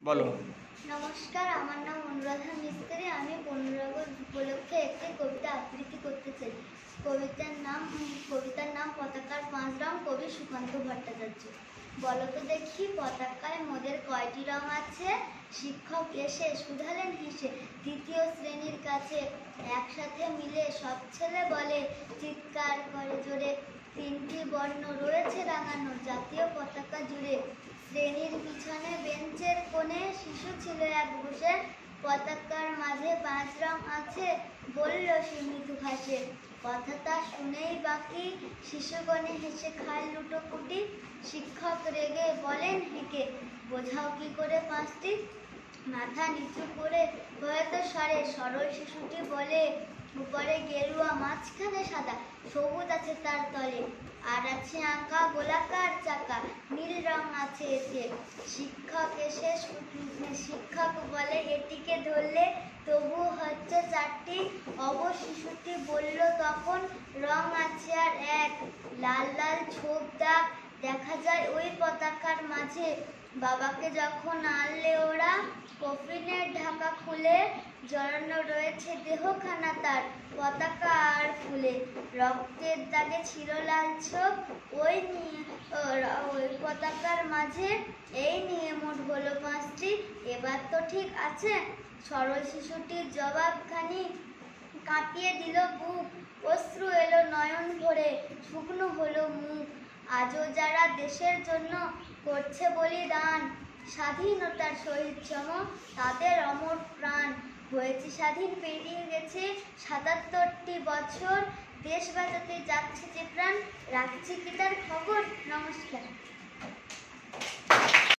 বলো। নমস্কার, আমার নাম অনুরাধা মিস্ত্রি। আমি 15 আগস্ট উপলক্ষে একটি কবিতা আবৃত্তি করতে চাই। কবিতার নাম পতাকার 5 রং, কবি সুকান্ত ভট্টাচার্য। বলো তো দেখি, পতাকায় মোদের কয়টি রং আছে? শিক্ষক এসে শুধালেন হেসে তৃতীয় শ্রেণীর কাছে। একসাথে মিলে সব ছেলে বলে, চিৎকার করে জোরে, 3টি বর্ণ রয়েছে রাঙানো জাতীয় পতাকা জুড়ে। শ্রেণীর পিছনে বেঞ্চের কোণে শিশু ছিল এক বসে, পতাকার মাঝে 5 রং আছে বলল সে মৃদু হাসে। কথাটা শুনেই বাকি শিশুগণে হেসে খায় লুটোপুটি। শিক্ষক রেগে বলেন হেঁকে, বোঝাও কি করে 5টি? মাথা নিচু করে হয়তো সারে সরল শিশুটি বলে, উপরে গেরুয়া মাঝখানে সাদা, সবুজ আছে তার তলে, আর আছে আঁকা গোলাকার চাকা, নীল রং আছে এতে। শিক্ষক বলে, এটিকে ধরলে তবু হচ্ছে 4টি। শিশুটি বলল তখন, রং আছে আর এক, লাল লাল ছোপ দাগ দেখা যায় ওই পতাকার মাঝে। বাবাকে যখন আনলে ওরা, কফিনের ঢাকা খুলে জড়ানো রয়েছে দেহখানা তার পতাকা আর ফুলে। রক্তের দাগে ছিল লাল ছোপ ওই পতাকার মাঝে। এই নিয়ে মোট হলো 5টি। এবার তো ঠিক আছে? সরল শিশুটির জবাবখানি কাঁপিয়ে দিল বুক, অশ্রু এলো নয়ন ভরে, শুকনো হলো মুখ। আজও যারা দেশের জন্য করছে বলিদান, স্বাধীনতার শহীদ সম তাদের অমর প্রাণ। হয়েছে স্বাধীন, পেরিয়ে গেছে 77টি বছর, দেশ বাঁচাতে যাচ্ছে যে প্রাণ, রাখছি কি তার খবর? নমস্কার।